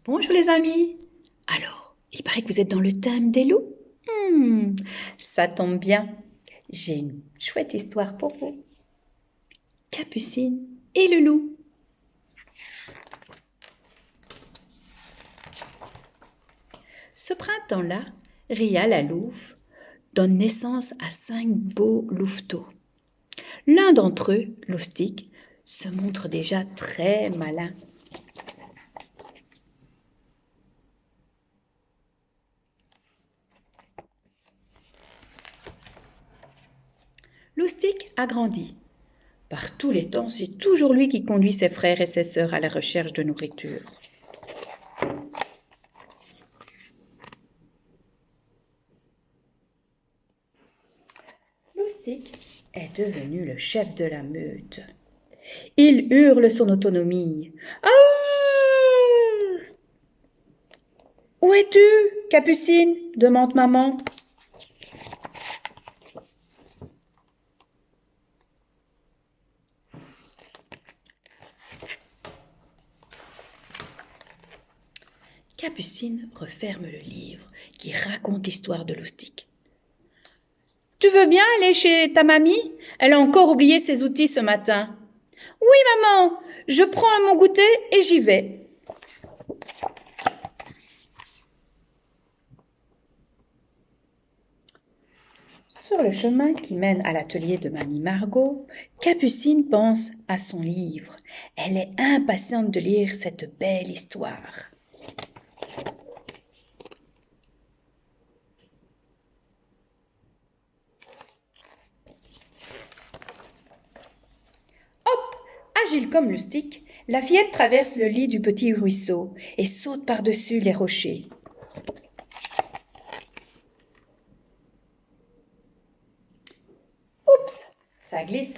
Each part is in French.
Bonjour les amis. Alors, il paraît que vous êtes dans le thème des loups. Ça tombe bien. J'ai une chouette histoire pour vous. Capucine et le loup. Ce printemps-là, Ria la louve donne naissance à 5 beaux louveteaux. L'un d'entre eux, Loustic, se montre déjà très malin. Loustic a grandi. Par tous les temps, c'est toujours lui qui conduit ses frères et ses sœurs à la recherche de nourriture. Loustic est devenu le chef de la meute. Il hurle son autonomie. Ah! Où es-tu, Capucine demande maman. Capucine referme le livre qui raconte l'histoire de Loustic. Tu veux bien aller chez ta mamie? Elle a encore oublié ses outils ce matin. Oui, maman, je prends mon goûter et j'y vais. Sur le chemin qui mène à l'atelier de mamie Margot, Capucine pense à son livre. Elle est impatiente de lire cette belle histoire. Agile comme Loustic, la fillette traverse le lit du petit ruisseau et saute par-dessus les rochers. Oups, ça glisse.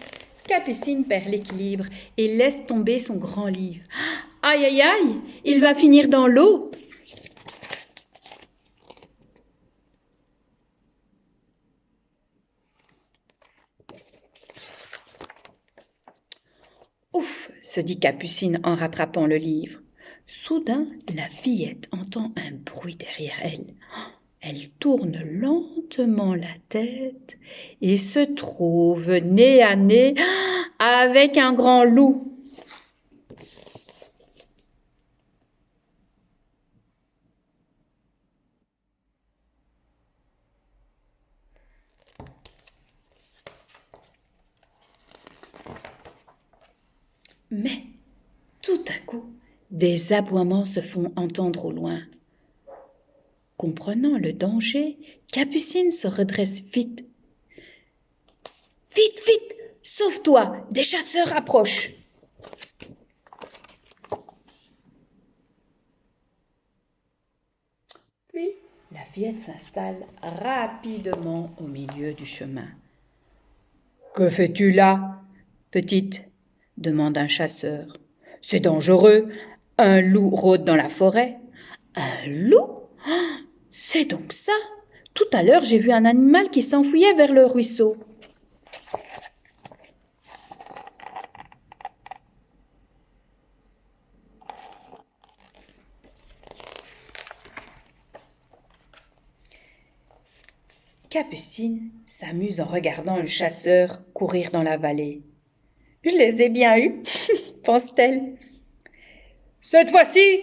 Capucine perd l'équilibre et laisse tomber son grand livre. Aïe aïe aïe, il va finir dans l'eau. Ouf, se dit Capucine en rattrapant le livre. Soudain, la fillette entend un bruit derrière elle. Elle tourne lentement la tête et se trouve nez à nez avec un grand loup. Mais, tout à coup, des aboiements se font entendre au loin. Comprenant le danger, Capucine se redresse vite. Vite, vite, sauve-toi, des chasseurs approchent. Puis, la fillette s'installe rapidement au milieu du chemin. Que fais-tu là, petite? Demande un chasseur. C'est dangereux. Un loup rôde dans la forêt. Un loup? C'est donc ça. Tout à l'heure, j'ai vu un animal qui s'enfuyait vers le ruisseau. Capucine s'amuse en regardant le chasseur courir dans la vallée. Je les ai bien eus, pense-t-elle. Cette fois-ci,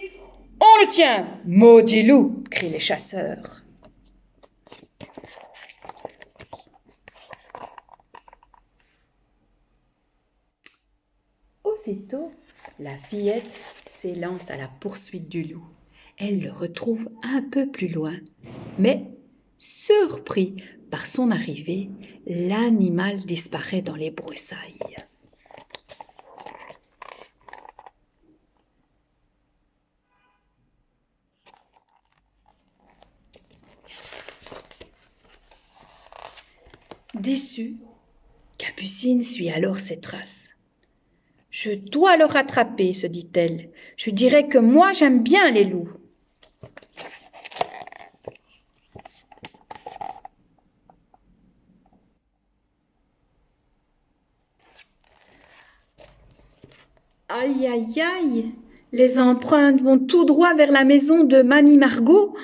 on le tient, maudit loup, crient les chasseurs. Aussitôt, la fillette s'élance à la poursuite du loup. Elle le retrouve un peu plus loin, mais surpris par son arrivée, l'animal disparaît dans les broussailles. Déçue, Capucine suit alors ses traces. Je dois le rattraper, se dit-elle. Je dirais que moi j'aime bien les loups. Aïe aïe aïe, Les empreintes vont tout droit vers la maison de Mamie Margot.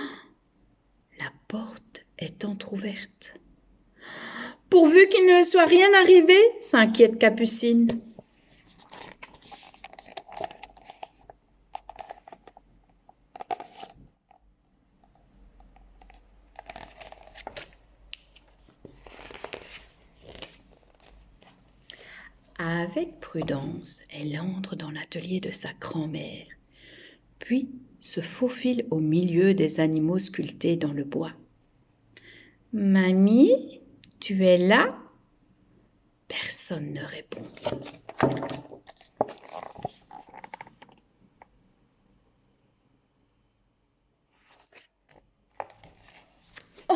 La porte est entr'ouverte. Pourvu qu'il ne soit rien arrivé, s'inquiète Capucine. Avec prudence, elle entre dans l'atelier de sa grand-mère, puis se faufile au milieu des animaux sculptés dans le bois. « Mamie, tu es là ?» Personne ne répond. « Oh !»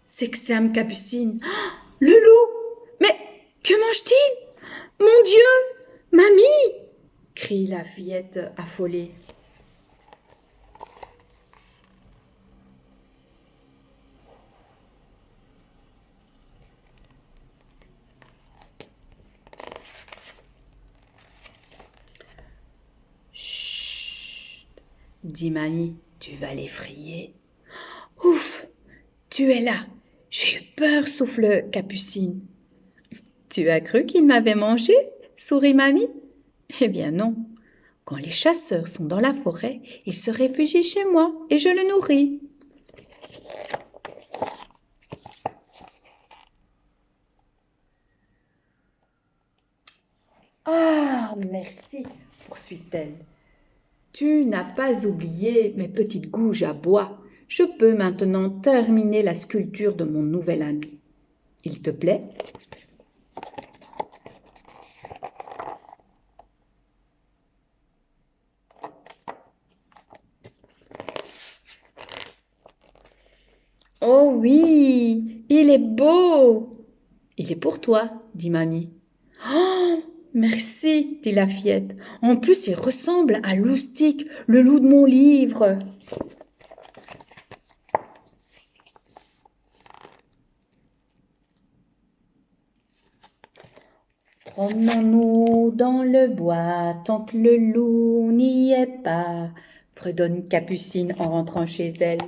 s'exclame Capucine. « Le loup! Mais que mange-t-il ? Mon Dieu! Mamie !» crie la fillette affolée. Chut, dit Mamie, tu vas l'effrayer. Ouf, tu es là. J'ai eu peur, souffle Capucine. Tu as cru qu'il m'avait mangé, sourit Mamie. Eh bien non. Quand les chasseurs sont dans la forêt, ils se réfugient chez moi et je le nourris. Ah, merci, poursuit-elle. Tu n'as pas oublié mes petites gouges à bois. Je peux maintenant terminer la sculpture de mon nouvel ami. Il te plaît ? Oh oui, il est beau. Il est pour toi, dit Mamie. Oh, merci, dit la fillette. En plus, il ressemble à Loustic, le loup de mon livre. Promenons-nous dans le bois tant que le loup n'y est pas, fredonne Capucine en rentrant chez elle.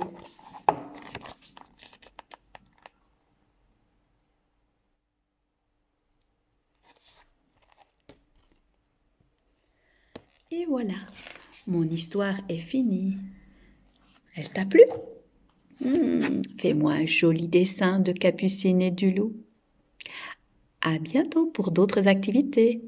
Et voilà, mon histoire est finie. Elle t'a plu ? Fais-moi un joli dessin de Capucine et du loup. À bientôt pour d'autres activités.